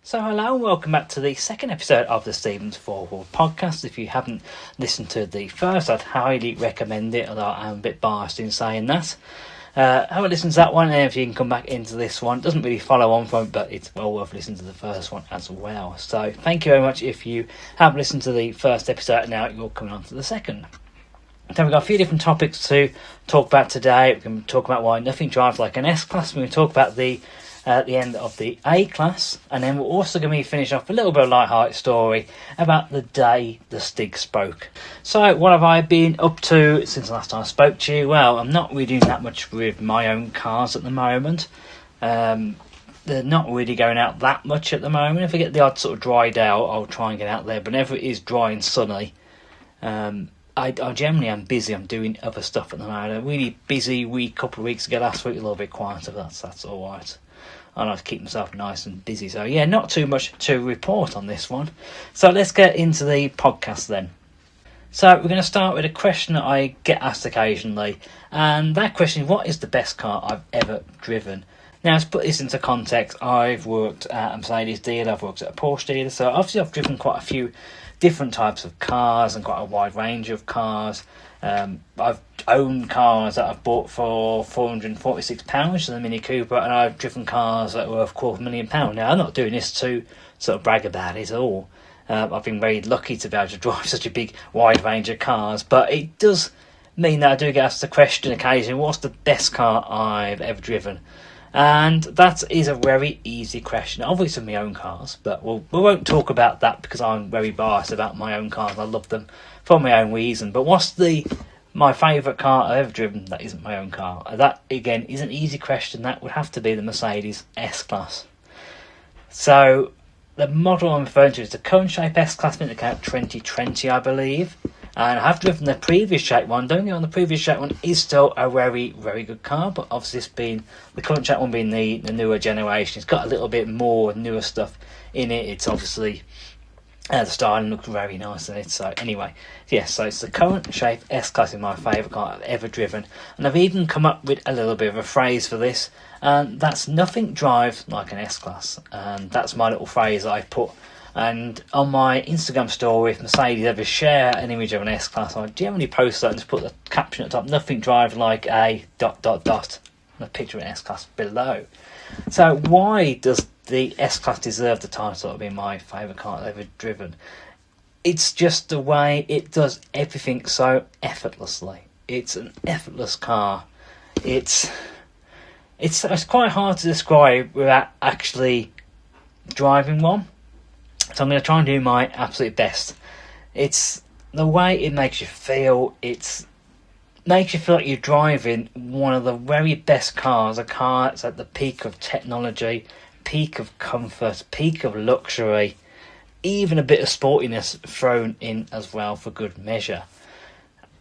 So hello and welcome back to the second episode of the Stevens Forward podcast. If you haven't listened to the first, I'd highly recommend it, although I'm a bit biased in saying that. Have a listen to that one, and if you can come back into this one, it doesn't really follow on from it, but it's well worth listening to the first one as well. So thank you very much if you have listened to the first episode and now you're coming on to the second. So we've got a few different topics to talk about today. We can talk about why nothing drives like an S-Class. We're going to talk about the end of the A-Class, and then we're also going to be finishing off a little bit of a light-hearted story about the day the Stig spoke. So what have I been up to since the last time I spoke to you? Well, I'm not really doing that much with my own cars at the moment. They're not really going out that much at the moment. If I get the odd sort of dry day, I'll try and get out there, but whenever it is dry and sunny, I generally am busy. I'm doing other stuff at the moment. A really busy couple of weeks ago. Last week a little bit quieter, but that's all right. I like to keep myself nice and busy. So yeah, not too much to report on this one. So let's get into the podcast then. So we're going to start with a question that I get asked occasionally. And that question is, what is the best car I've ever driven? Now, to put this into context, I've worked at a Mercedes dealer, I've worked at a Porsche dealer. So obviously I've driven quite a few different types of cars and quite a wide range of cars. I've owned cars that I've bought for £446, the Mini Cooper, and I've driven cars that were worth £250,000. Now, I'm not doing this to sort of brag about it at all. I've been very lucky to be able to drive such a big, wide range of cars, but it does mean that I do get asked the question occasionally, what's the best car I've ever driven? And that is a very easy question. Obviously my own cars, but we won't talk about that because I'm very biased about my own cars. I love them for my own reason. But what's my favourite car I've ever driven that isn't my own car? That, again, is an easy question. That would have to be the Mercedes S-Class. So the model I'm referring to is the current shape S-Class, mint account 2020, I believe. And I have driven the previous shape one. Don't get on the previous shape one is still a very, very good car. But obviously this being the current shape one being the newer generation. It's got a little bit more newer stuff in it. It's obviously the styling looks very nice in it. So anyway, yes, so it's the current shape S-Class is my favourite car I've ever driven. And I've even come up with a little bit of a phrase for this. And that's nothing drives like an S-Class. And that's my little phrase I put. And on my Instagram story, if Mercedes ever share an image of an S-Class, I generally post that and just put the caption at the top, nothing drives like a ... and a picture of an S-Class below. So why does the S-Class deserve the title of being my favourite car I've ever driven? It's just the way it does everything so effortlessly. It's an effortless car. It's quite hard to describe without actually driving one. So I'm going to try and do my absolute best. It's the way it makes you feel. It makes you feel like you're driving one of the very best cars. A car that's at the peak of technology, peak of comfort, peak of luxury. Even a bit of sportiness thrown in as well for good measure.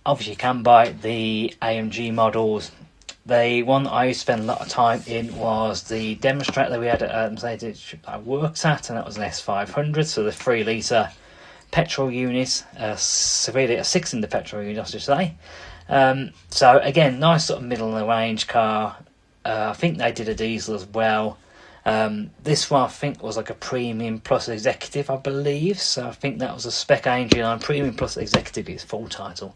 Obviously you can buy the AMG models. The one that I used to spend a lot of time in was the demonstrator that we had at Mercedes I worked at, and that was an S500, so the 3 litre petrol unit, 6 litre petrol unit, I should say. So again, nice sort of middle of the range car. I think they did a diesel as well. This one I think was like a Premium Plus Executive, I believe. So I think that was a spec engine on Premium Plus Executive, its full title.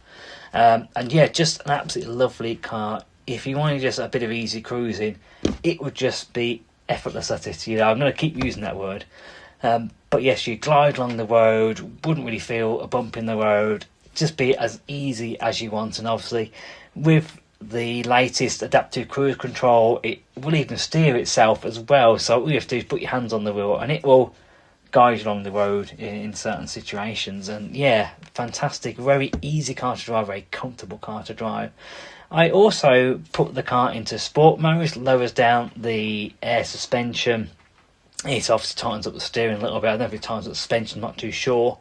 And yeah, just an absolutely lovely car. If you wanted just a bit of easy cruising, it would just be effortless at it. You know, I'm going to keep using that word. But yes, you glide along the road, wouldn't really feel a bump in the road, just be as easy as you want. And obviously, with the latest adaptive cruise control, it will even steer itself as well. So all you have to do is put your hands on the wheel and it will guide you along the road in certain situations. And yeah, fantastic, very easy car to drive, very comfortable car to drive. I also put the car into sport mode. It lowers down the air suspension. It obviously tightens up the steering a little bit. I don't know if it tightens up the suspension, I'm not too sure.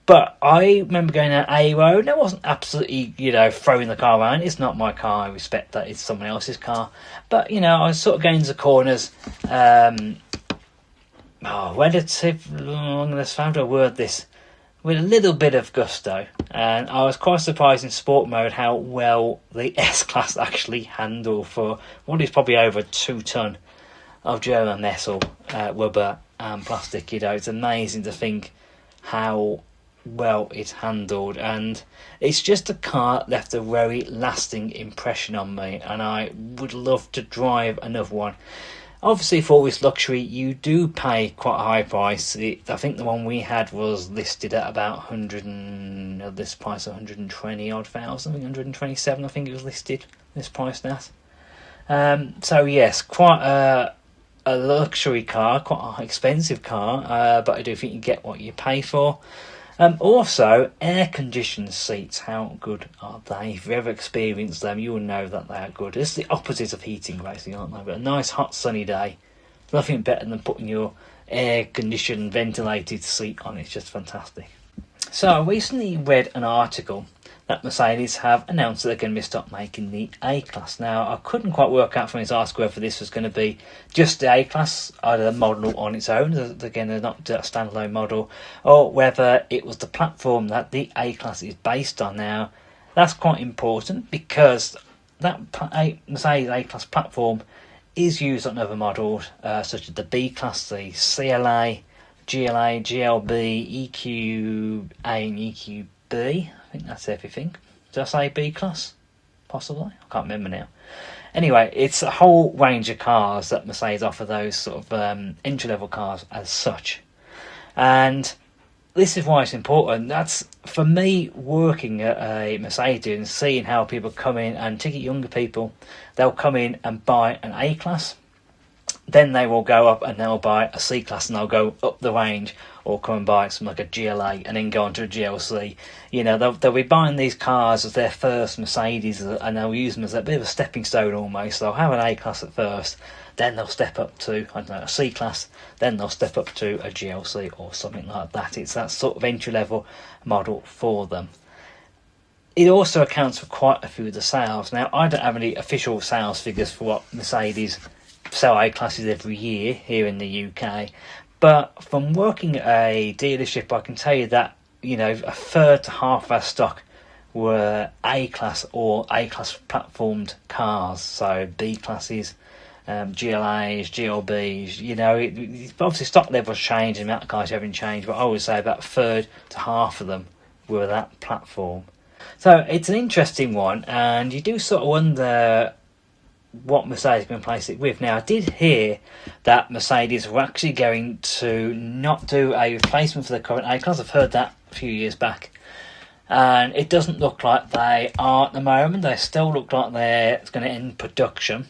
But I remember going down A road and I wasn't absolutely, throwing the car around. It's not my car. I respect that. It's someone else's car. But, I was sort of going into the corners. Relative, I'm going to word this, with a little bit of gusto. And I was quite surprised in sport mode how well the S-Class actually handled for what is probably over 2 ton. of German metal, rubber and plastic. It's amazing to think how well it's handled, and it's just a car that left a very lasting impression on me, and I would love to drive another one. Obviously, for all this luxury, you do pay quite a high price. I think the one we had was listed at about 120 odd thousand, 127. I think it was listed this price now. So yes, quite a luxury car, quite an expensive car, but I do think you get what you pay for. Also, air-conditioned seats, how good are they? If you've ever experienced them, you will know that they are good. It's the opposite of heating, basically, aren't they? But a nice, hot, sunny day, nothing better than putting your air-conditioned, ventilated seat on. It's just fantastic. So, I recently read an article that Mercedes have announced that they're going to stop making the A-Class. Now, I couldn't quite work out from this article whether this was going to be just the A-Class, either the model on its own, again, they're not a standalone model, or whether it was the platform that the A-Class is based on. Now, that's quite important because that Mercedes A-Class platform is used on other models, such as the B-Class, the CLA, GLA, GLB, EQA and EQB. I think that's everything. Did I say B-Class? Possibly? I can't remember now. Anyway, it's a whole range of cars that Mercedes offer, those sort of entry-level cars as such. And this is why it's important. That's, for me, working at a Mercedes and seeing how people come in, and particularly younger people, they'll come in and buy an A-Class. Then they will go up and they'll buy a C-Class, and they'll go up the range, or come and buy something like a GLA and then go on to a GLC. They'll be buying these cars as their first Mercedes, and they'll use them as a bit of a stepping stone almost. They'll have an A-Class at first, then they'll step up to, a C-Class, then they'll step up to a GLC or something like that. It's that sort of entry-level model for them. It also accounts for quite a few of the sales. Now, I don't have any official sales figures for what Mercedes sell A-Classes every year here in the UK, but from working at a dealership, I can tell you that a third to half our stock were A-Class or A-Class platformed cars, so B-Classes, GLAs, GLBs. Obviously stock levels change and the amount of cars haven't changed, but I would say about a third to half of them were that platform. So it's an interesting one, and you do sort of wonder what Mercedes is going to place it with. Now, I did hear that Mercedes were actually going to not do a replacement for the current A-Class. I've heard that a few years back, and it doesn't look like they are at the moment. They still look like they're going to end production.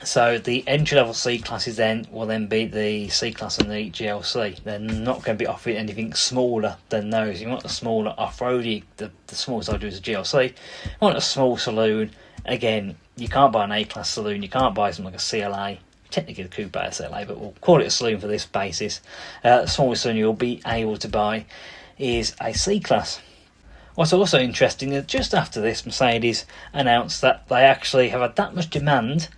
So the entry-level C-Classes will then be the C-Class and the GLC. They're not going to be offering anything smaller than those. You want a smaller off-roady, the smallest I'll do is a GLC. You want a small saloon. Again, you can't buy an A-Class saloon, you can't buy something like a CLA, technically a coupe a CLA, but we'll call it a saloon for this basis. The smallest saloon you'll be able to buy is a C-Class. What's also interesting is just after this, Mercedes announced that they actually have had that much demand.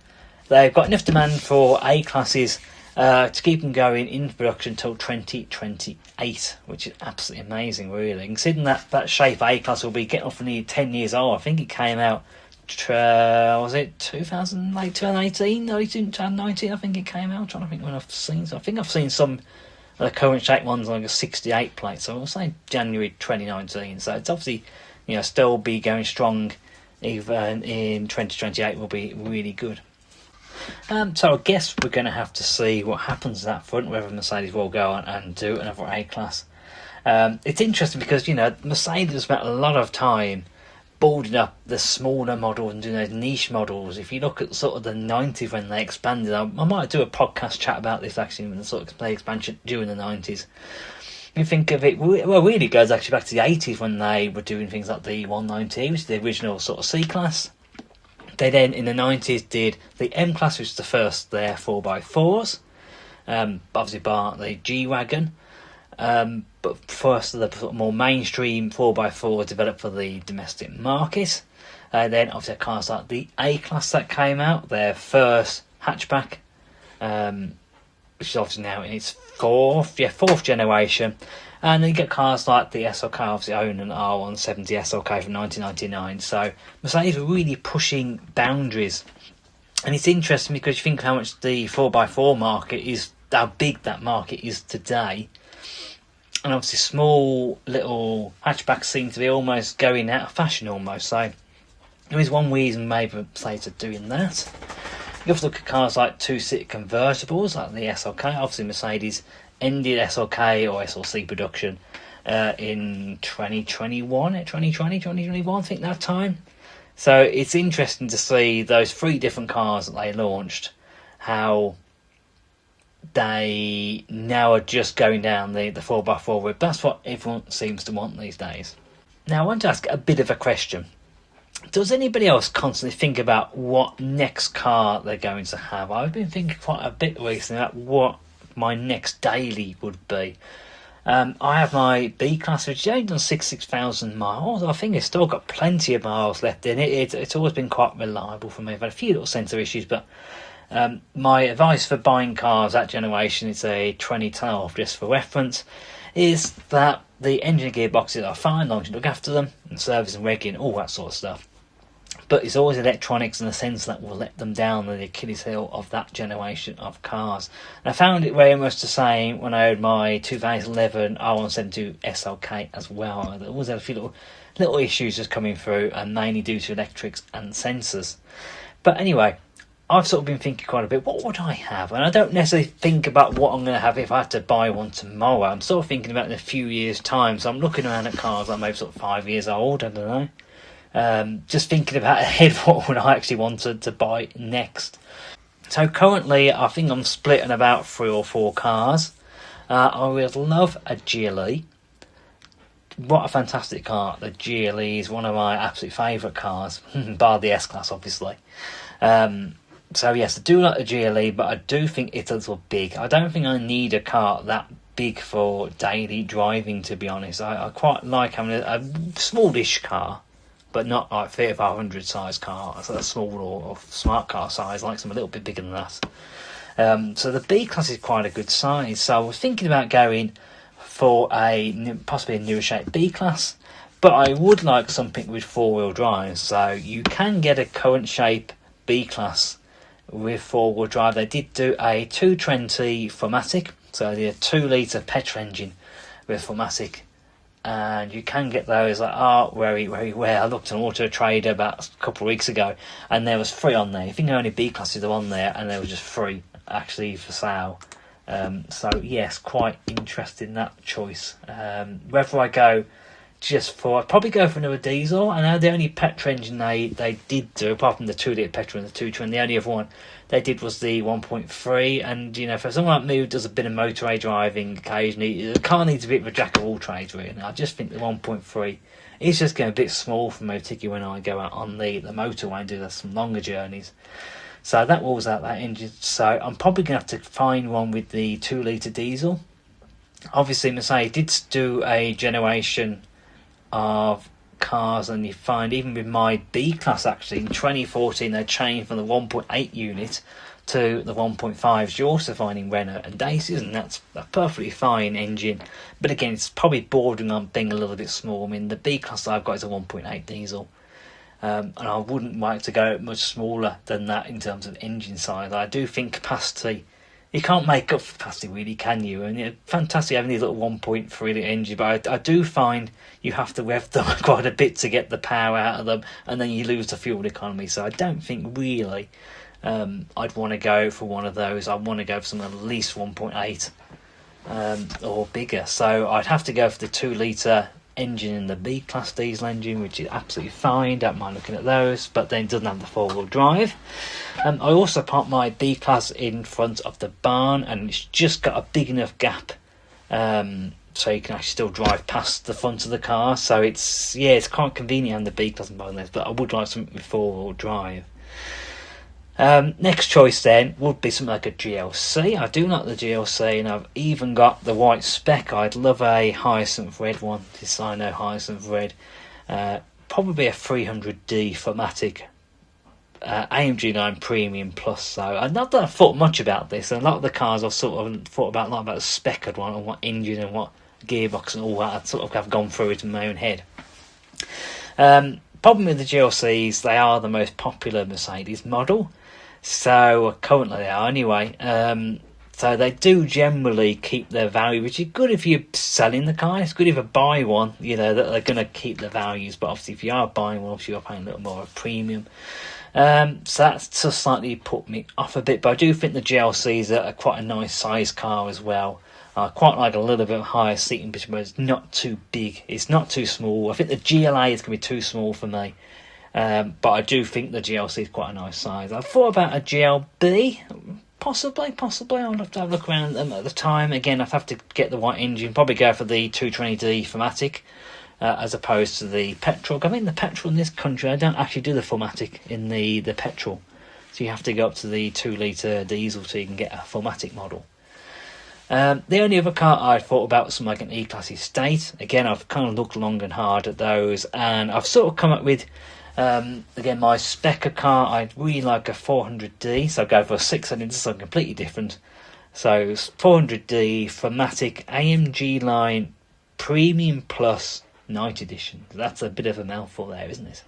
They've got enough demand for A-Classes to keep them going in production until 2028, which is absolutely amazing, really. Considering that shape A-Class will be getting off for nearly 10 years old. I think it came out, was it 2018, early 2019, I think it came out. I'm trying to think when I've seen. So I think I've seen some of the current shape ones like a 68 plate, so I'll say January 2019. So it's obviously, still be going strong even in 2028 will be really good. So I guess we're going to have to see what happens to that front, whether Mercedes will go on and do another A-Class. It's interesting because, Mercedes spent a lot of time building up the smaller models and doing those niche models. If you look at sort of the 90s when they expanded, I might do a podcast chat about this actually, when the sort of expansion during the 90s. You think of it, really goes actually back to the 80s when they were doing things like the 190, which is the original sort of C-Class. They then, in the 90s, did the M-Class, which is the first their 4x4s. Obviously, bar the G-Wagon. But first, the sort of more mainstream 4x4 developed for the domestic market. Then, obviously, cars like the A-Class that came out, their first hatchback, which is obviously now in its fourth generation. And then you get cars like the SLK, obviously own an R170 SLK from 1999. So Mercedes were really pushing boundaries And it's interesting because you think how much the 4x4 market is, how big that market is today. And obviously small little hatchbacks seem to be almost going out of fashion almost. So there is one reason maybe Mercedes are doing that. You have to look at cars like two-seater convertibles like the SLK. Obviously Mercedes ended SLK or SLC production in 2021, I think that time. So it's interesting to see those three different cars that they launched, how they now are just going down the 4x4 route. That's what everyone seems to want these days. Now I want to ask a bit of a question. Does anybody else constantly think about what next car they're going to have? I've been thinking quite a bit recently about what my next daily would be. I have my B-Class, which has only done 66,000 miles. I think it's still got plenty of miles left in it. It's always been quite reliable for me. I've had a few little sensor issues, but my advice for buying cars that generation, is a 2012, just for reference, is that the engine and gearboxes are fine, long as you look after them, and service and rigging, all that sort of stuff. But it's always electronics and the sensor that will let them down, the Achilles heel of that generation of cars. And I found it very much the same when I had my 2011 R172 SLK as well. There always had a few little issues just coming through, and mainly due to electrics and sensors. But anyway, I've sort of been thinking quite a bit, what would I have? And I don't necessarily think about what I'm going to have if I had to buy one tomorrow. I'm sort of thinking about it in a few years' time. So I'm looking around at cars like maybe sort of 5 years old, I don't know. Just thinking about ahead, what would I actually want to buy next? So currently, I think I'm split on about 3 or 4 cars. I would love a GLE. What a fantastic car. The GLE is one of my absolute favourite cars, bar the S-Class, obviously. So yes, I do like the GLE, but I do think it's a little big. I don't think I need a car that big for daily driving, to be honest. I quite like having a smallish car, but not like 3500 size car, so that's small or smart car size. I like some a little bit bigger than that. So the B-Class is quite a good size. So I was thinking about going for possibly a newer shape B-Class, but I would like something with 4-wheel drive. So you can get a current shape B-Class with 4-wheel drive. They did do a 220 4MATIC, so the 2-litre petrol engine with 4MATIC. And you can get those very, very well. I looked on Auto Trader about a couple of weeks ago, and there was 3 on there. I think only B classes are on there, and there was just 3 actually for sale. So yes, quite interested in that choice. Whether I go I'd probably go for another diesel. I know the only petrol engine they did do, apart from the 2-litre petrol and the 220, the only other one they did was the 1.3. And you know, for someone like me who does a bit of motorway driving occasionally, the car needs a bit of a jack of all trades really. I just think the 1.3 is just getting a bit small for me, particularly when I go out on the motorway and do some longer journeys. So that rules out that engine. So I'm probably going to have to find one with the 2-litre diesel. Obviously Mercedes did do a generation of cars, and you find even with my B-Class actually in 2014 they changed from the 1.8 unit to the 1.5s. You're also finding Renault and Dacias, and that's a perfectly fine engine, but again it's probably bordering on being a little bit small. I mean the B-Class I've got is a 1.8 diesel, and I wouldn't like to go much smaller than that in terms of engine size. I do think capacity, you can't make up for capacity really, can you? And it's fantastic having these little 1.3 litre engine, but I do find you have to rev them quite a bit to get the power out of them, and then you lose the fuel economy. So I don't think really I'd want to go for one of those. I want to go for something at least 1.8 or bigger. So I'd have to go for the 2-litre engine in the B-Class diesel engine, which is absolutely fine, don't mind looking at those, but then it doesn't have the 4-wheel drive. I also parked my B-Class in front of the barn, and it's just got a big enough gap so you can actually still drive past the front of the car. So it's quite convenient on the B-Class and buying this, but I would like something with 4-wheel drive. Next choice then would be something like a GLC. I do like the GLC, and I've even got the white spec. I'd love a Hyacinth red one, this I know Hyacinth red. Probably a 300D 4MATIC AMG 9 Premium Plus. So not that I've thought much about this, and a lot of the cars I've sort of thought about, not about the spec I'd want, and what engine and what gearbox and all that. I'd sort of have gone through it in my own head. Problem with the GLCs, they are the most popular Mercedes model. So currently they are anyway. So they do generally keep their value, which is good if you're selling the car. It's good if you buy one, that they're going to keep their values. But obviously, if you are buying one, obviously you're paying a little more of a premium. So that's just slightly put me off a bit. But I do think the GLCs are quite a nice size car as well. I quite like a little bit higher seating position, but it's not too big. It's not too small. I think the GLA is going to be too small for me. But I do think the GLC is quite a nice size. I thought about a GLB. Possibly. I'll have to have a look around them at the time. Again, I'd have to get the right engine. Probably go for the 220D Formatic as opposed to the petrol. I mean, the petrol in this country, I don't actually do the Formatic in the petrol. So you have to go up to the 2-litre diesel so you can get a Formatic model. The only other car I thought about was something like an E-Class Estate. Again, I've kind of looked long and hard at those, and I've sort of come up with again, my spec car, I'd really like a 400D, so I'll go for a 600, something completely different. So 400D Formatic AMG line Premium Plus Night Edition. That's a bit of a mouthful there, isn't it?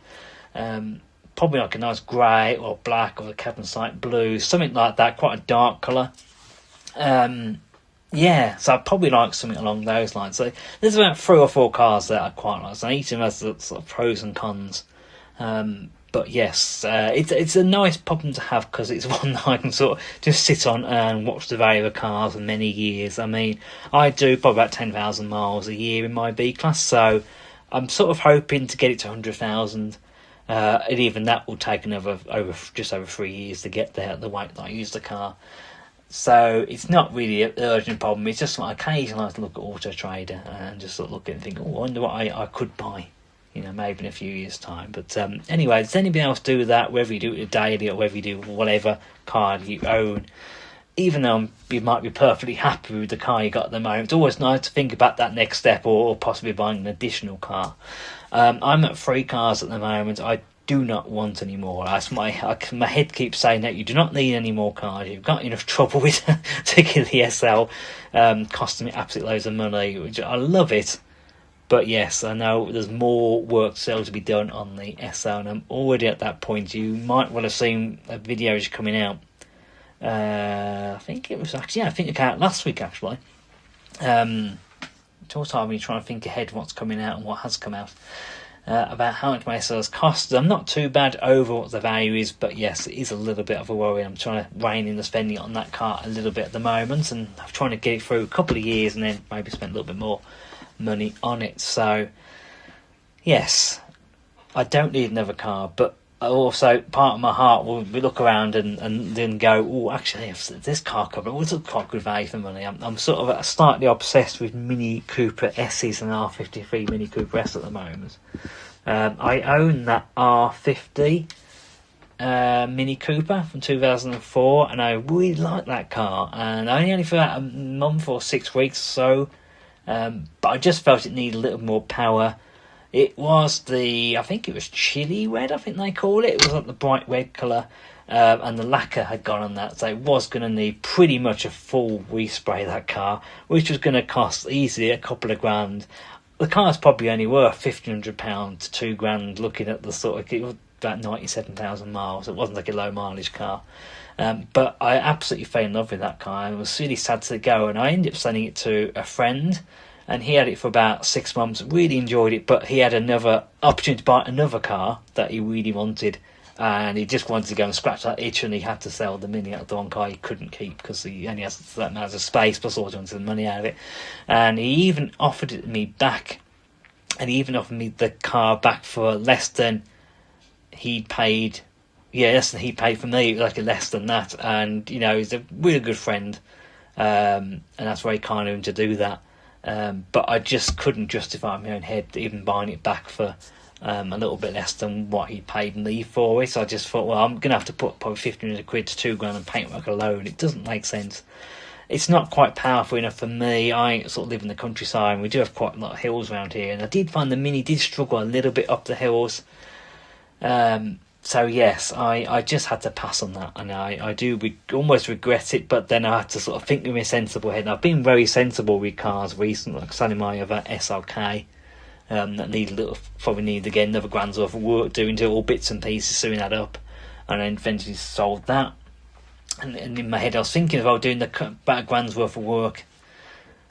Probably like a nice grey or black or a Cadmium blue, something like that, quite a dark colour. Yeah, so I'd probably like something along those lines. So there's about 3 or 4 cars that I quite like. So each of them has the sort of pros and cons. But yes, it's a nice problem to have because it's one that I can sort of just sit on and watch the value of cars for many years. I mean, I do probably about 10,000 miles a year in my B-Class, so I'm sort of hoping to get it to 100,000. And even that will take just over 3 years to get there at the weight that I use the car. So it's not really an urgent problem. It's just like occasionally I like to look at Auto Trader and just sort of look at it and think, I wonder what I could buy. Maybe in a few years' time. But anyway, does anybody else do that, whether you do it daily or whether you do whatever car you own? Even though you might be perfectly happy with the car you got at the moment, it's always nice to think about that next step or possibly buying an additional car. I'm at 3 cars at the moment. I do not want any more. My head keeps saying that you do not need any more cars. You've got enough trouble with taking the SL, costing me absolute loads of money, which I love it. But yes, I know there's more work still to be done on the SL, and I'm already at that point. You might well have seen a video coming out. I think it came out last week, actually. It's all time when you're trying to think ahead what's coming out and what has come out. About how much my SL's cost. I'm not too bad over what the value is, but yes, it is a little bit of a worry. I'm trying to rein in the spending on that car a little bit at the moment, and I'm trying to get it through a couple of years and then maybe spend a little bit more money on it. So yes, I don't need another car, but also part of my heart will look around and then go, oh, actually if this car cover was a quite good value for money. I'm sort of slightly obsessed with Mini Cooper S's and R53 Mini Cooper S at the moment. I own that R50 Mini Cooper from 2004, and I really like that car, and only for about a month or 6 weeks or so. But I just felt it needed a little more power. It was I think it was chili red, I think they call it. It was like the bright red colour, and the lacquer had gone on that, so it was going to need pretty much a full respray, that car, which was going to cost easily a couple of grand. The car's probably only worth £1,500 to £2,000, looking at the sort of, it was about 97,000 miles. It wasn't like a low mileage car. But I absolutely fell in love with that car. I was really sad to go, and I ended up sending it to a friend, and he had it for about 6 months, really enjoyed it, but he had another opportunity to buy another car that he really wanted, and he just wanted to go and scratch that itch, and he had to sell the Mini, the one car he couldn't keep because he only has that amount of space, plus also wanted the money out of it. And he even offered it me back, and he even offered me the car back for less than he paid. Yeah, less than he paid for me, like less than that. And he's a really good friend, and that's very kind of him to do that. But I just couldn't justify in my own head even buying it back for a little bit less than what he paid me for it. So I just thought, well, I'm going to have to put probably 1,500 quid to £2,000 and paintwork alone. It doesn't make sense. It's not quite powerful enough for me. I sort of live in the countryside, and we do have quite a lot of hills around here, and I did find the Mini did struggle a little bit up the hills. So yes, I just had to pass on that, and I do almost regret it, but then I had to sort of think with a sensible head. And I've been very sensible with cars recently, like selling my other SLK, that probably need again another grand's worth of work doing to all bits and pieces, sewing that up, and then eventually sold that. And in my head I was thinking about doing about a grand's worth of work.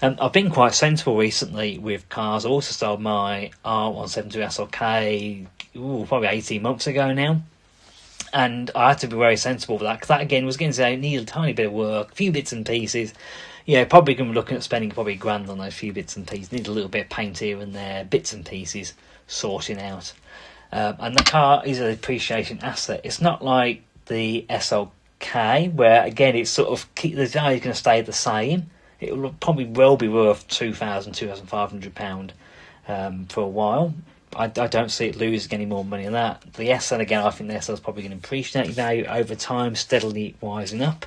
I've been quite sensible recently with cars. I also sold my R172 SLK probably 18 months ago now. And I had to be very sensible with that, because that again was going to say need a tiny bit of work, a few bits and pieces. Probably going to be looking at spending probably £1,000 on those few bits and pieces. Need a little bit of paint here and there, bits and pieces sorting out. And the car is an appreciation asset. It's not like the SLK, where again it's sort of the value is going to stay the same. It will probably well be worth £2,500 for a while. I don't see it losing any more money than that. The SL, again, I think the SL is probably going to appreciate value over time, steadily wising up.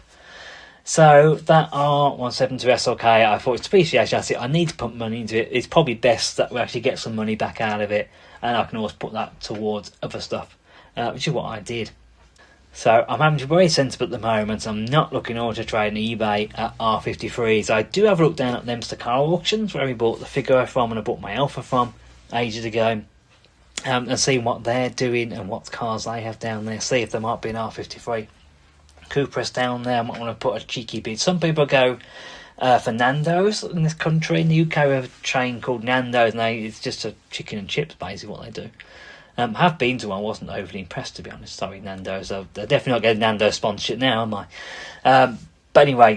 So that R172 SLK, I thought it's appreciation asset. I need to put money into it. It's probably best that we actually get some money back out of it, and I can always put that towards other stuff, which is what I did. So I'm having to be very sensible at the moment. I'm not looking over to trade on eBay at R53s. I do have a look down at Leominster car auctions, where we bought the Figaro from and I bought my Alpha from ages ago. And see what they're doing and what cars they have down there. See if there might be an R53 Cupras down there. I might want to put a cheeky bid. Some people go for Nando's in this country. In the UK we have a chain called Nando's, and it's just a chicken and chips basically what they do. Have been to one, wasn't overly impressed to be honest. Sorry Nando's, they're definitely not getting Nando's sponsorship now, am I? But anyway,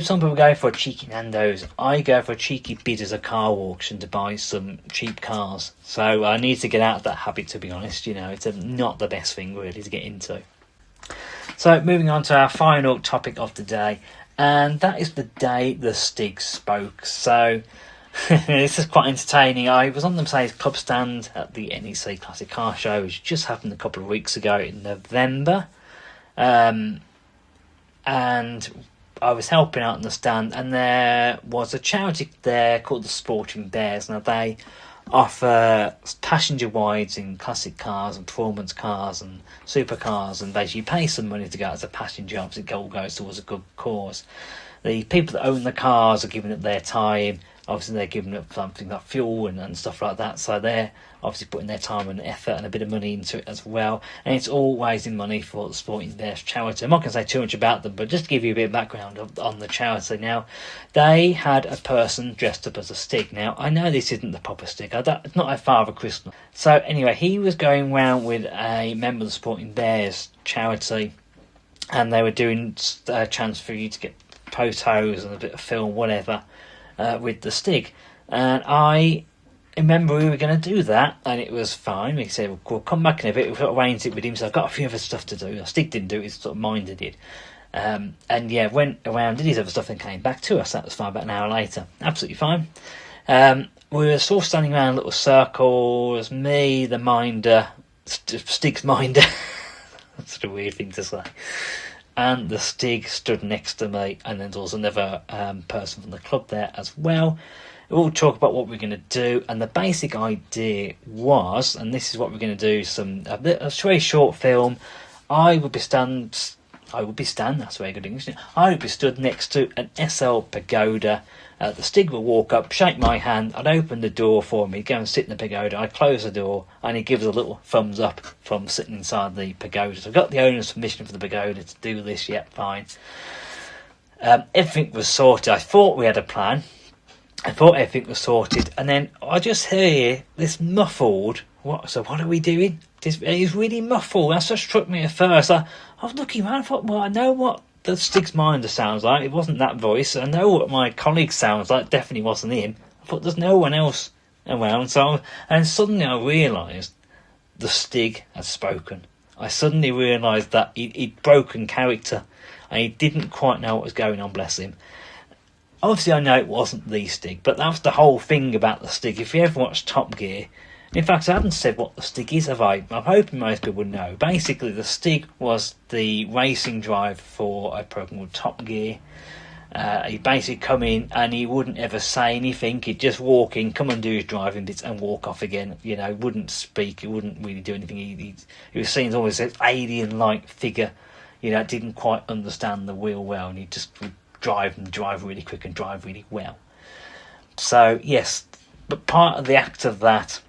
some people go for a cheeky Nando's. I go for a cheeky bid as a car auction to buy some cheap cars. So I need to get out of that habit, to be honest. It's not the best thing really to get into. So moving on to our final topic of the day, and that is the day the Stig spoke. So this is quite entertaining. I was on the Mercedes club stand at the NEC Classic Car Show, which just happened a couple of weeks ago in November. And I was helping out on the stand, and there was a charity there called the Sporting Bears. Now they offer passenger wides in classic cars and performance cars and supercars, and basically you pay some money to go as a passenger. Obviously it all goes towards a good cause. The people that own the cars are giving up their time. Obviously they're giving up something like fuel and stuff like that, so they're obviously putting their time and effort and a bit of money into it as well, and it's all raising money for the Sporting Bears charity. I'm not going to say too much about them, but just to give you a bit of background on the charity. Now, they had a person dressed up as a Stig. Now, I know this isn't the proper Stig, it's not a Father Christmas. So anyway, he was going round with a member of the Sporting Bears charity, and they were doing a chance for you to get photos and a bit of film, whatever, with the Stig. And I remember we were going to do that, and it was fine. We said, we'll come back in a bit. We've arranged it with him, so I've got a few other stuff to do. Stig didn't do it, his sort of minder did. Went around, did his other stuff, and came back to us. That was fine, about an hour later. Absolutely fine. We were sort of standing around a little circle. It was me, the minder, Stig's minder. That's sort of a weird thing to say. And the Stig stood next to me, and then there was another person from the club there as well. We'll talk about what we're going to do, and the basic idea was, and this is what we're going to do, a very short film. I would be that's very good English. I would be stood next to an SL Pagoda. The Stig would walk up, shake my hand, I'd open the door for me, go and sit in the Pagoda, I'd close the door, and he gives a little thumbs up from sitting inside the Pagoda. So I've got the owner's permission for the Pagoda to do this, fine. Everything was sorted. I thought we had a plan. I thought everything was sorted, and then I just hear this muffled, what are we doing? It's really muffled. That's what struck me at first. I was looking around, I thought, well, I know what the Stig's minder sounds like. It wasn't that voice. I know what my colleague sounds like. Definitely wasn't him. I thought there's no one else around. And suddenly I realised the Stig had spoken. I suddenly realised that he'd broken character, and he didn't quite know what was going on, bless him. Obviously, I know it wasn't the Stig, but that's the whole thing about the Stig. If you ever watch Top Gear, in fact, I haven't said what the Stig is, have I? I'm hoping most people know. Basically, the Stig was the racing driver for a program called Top Gear. He'd basically come in and he wouldn't ever say anything. He'd just walk in, come and do his driving bits and walk off again. Wouldn't speak. He wouldn't really do anything. He was seen as always an alien-like figure. Didn't quite understand the wheel well, and he just would drive really quick and drive really well. So, yes, but part of the act of that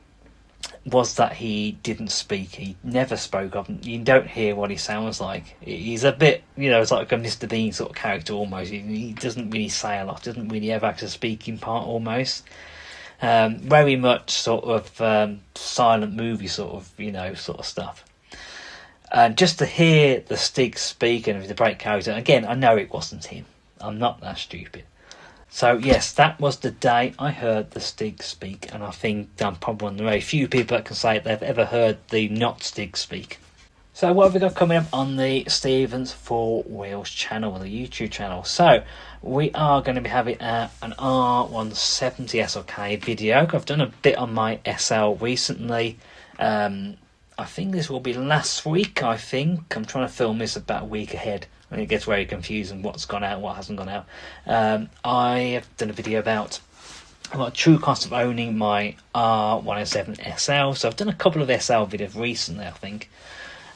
was that he didn't speak. He never spoke of him. You don't hear what he sounds like. He's a bit, it's like a Mr. Bean sort of character almost. He doesn't really say a lot, doesn't really ever act a speaking part almost. Very much sort of silent movie sort of stuff. And just to hear the Stig speak and the break character, again, I know it wasn't him. I'm not that stupid. So yes, that was the day I heard the Stig speak, and I think I'm probably one of the very few people that can say they've ever heard the not Stig speak. So what have we got coming up on the Stevens 4 Wheels channel, the YouTube channel? So we are going to be having an R170 SLK video. I've done a bit on my SL recently. I think this will be last week, I think. I'm trying to film this about a week ahead. And it gets very confusing what's gone out, what hasn't gone out. I have done a video about true cost of owning my R107 SL. So I've done a couple of SL videos recently, I think.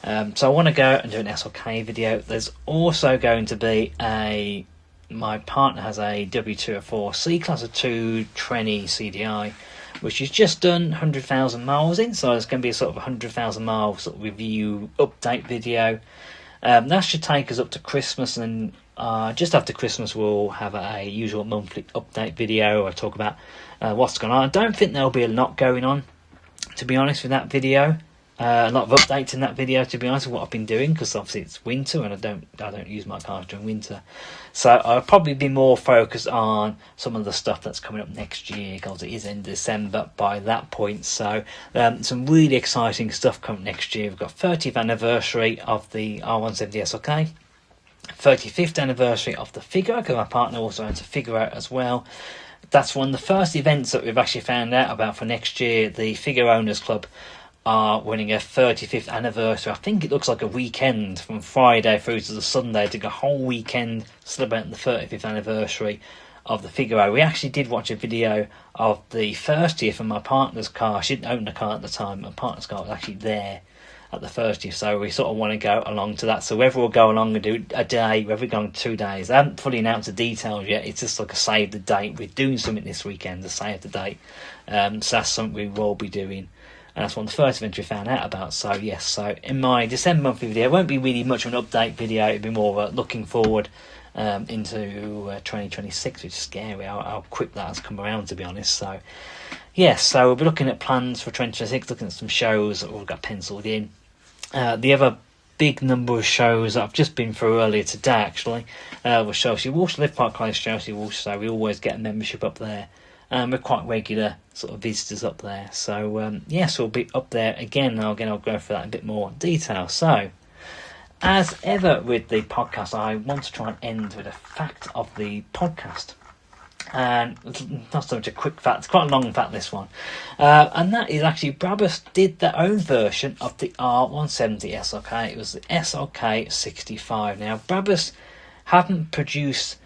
So I want to go and do an SLK video. There's also going to be my partner has a W204 C-Class of 2 Trenny CDI, which is just done 100,000 miles in. So it's going to be a sort of 100,000 mile sort of review update video. That should take us up to Christmas, and just after Christmas we'll have a usual monthly update video. I talk about what's going on. I don't think there'll be a lot going on, to be honest, with that video. A lot of updates in that video, to be honest, with what I've been doing, because obviously it's winter and I don't use my cars during winter. So I'll probably be more focused on some of the stuff that's coming up next year, because it is in December by that point. So some really exciting stuff coming next year. We've got 30th anniversary of the R170 SLK, 35th anniversary of the Figaro, because my partner also owns a Figaro as well. That's one of the first events that we've actually found out about for next year. The Figaro Owners Club are running a 35th anniversary. I think it looks like a weekend from Friday through to the Sunday, to go a whole weekend celebrating the 35th anniversary of the Figaro. We actually did watch a video of the first year from my partner's car. She didn't own a car at the time. My partner's car was actually there at the first year, so we sort of want to go along to that. So whether we'll go along and do a day, whether we're going 2 days, I haven't fully announced the details yet. It's just like a save the date. We're doing something this weekend to save the date. So that's something we will be doing. And that's one of the first events we found out about. So yes, so in my December monthly video, it won't be really much of an update video. It'll be more looking forward into 2026, which is scary how quick that has come around, to be honest. So yes, so we'll be looking at plans for 2026, looking at some shows that we've got penciled in. The other big number of shows that I've just been through earlier today, actually, was Chelsea Walsh, Live Park Close Chelsea Walsh. So we always get a membership up there. We're quite regular sort of visitors up there. So yes, we'll be up there again. I'll go through that in a bit more detail. So as ever with the podcast, I want to try and end with a fact of the podcast. And not so much a quick fact, it's quite a long fact, this one. And that is actually Brabus did their own version of the R170 SLK. It was the SLK 65. Now Brabus haven't produced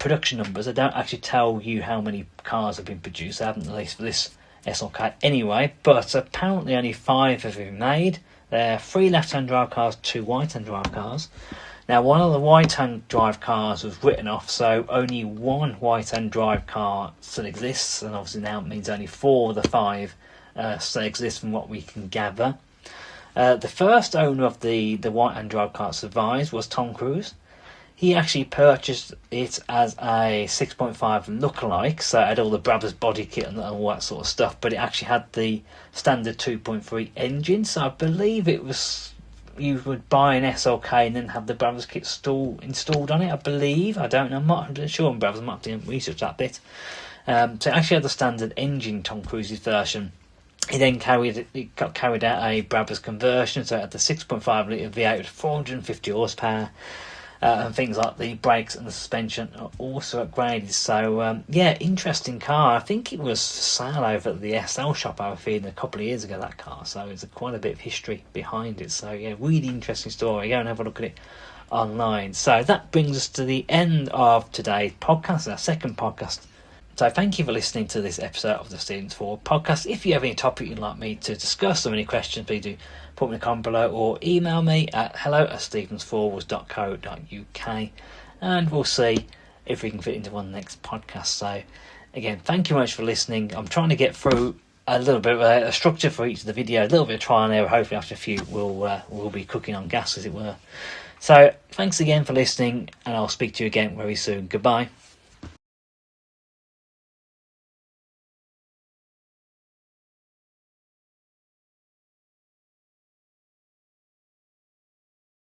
production numbers. They don't actually tell you how many cars have been produced. They haven't released for this SLK anyway, but apparently only 5 have been made. There are 3 left-hand drive cars, 2 right-hand drive cars. Now one of the right-hand drive cars was written off, so only 1 right-hand drive car still exists, and obviously now it means only 4 of the 5 still exist from what we can gather. The first owner of the right-hand drive car that survives was Tom Cruise. He actually purchased it as a 6.5 lookalike, so it had all the Brabus body kit and all that sort of stuff, but it actually had the standard 2.3 engine, so I believe it was, you would buy an SLK and then have the Brabus kit installed on it, I believe. I don't know, I'm not sure on Brabus, I might have to research that bit. So it actually had the standard engine, Tom Cruise's version. He then carried out a Brabus conversion, so it had the 6.5 litre V8 with 450 horsepower. And things like the brakes and the suspension are also upgraded. So yeah, interesting car. I think it was for sale over at the SL shop I was feeding a couple of years ago, that car. So it's quite a bit of history behind it. So yeah, really interesting story. Go and have a look at it online. So that brings us to the end of today's podcast, our second podcast. So thank you for listening to this episode of the Stevens 4 podcast. If you have any topic you'd like me to discuss or any questions, please do put me in a comment below or email me at hello@stevensforwards.co.uk, and we'll see if we can fit into one next podcast. So again, thank you very much for listening. I'm trying to get through a little bit of a structure for each of the video, a little bit of trial and error. Hopefully after a few we'll be cooking on gas, as it were. So thanks again for listening, and I'll speak to you again very soon. Goodbye.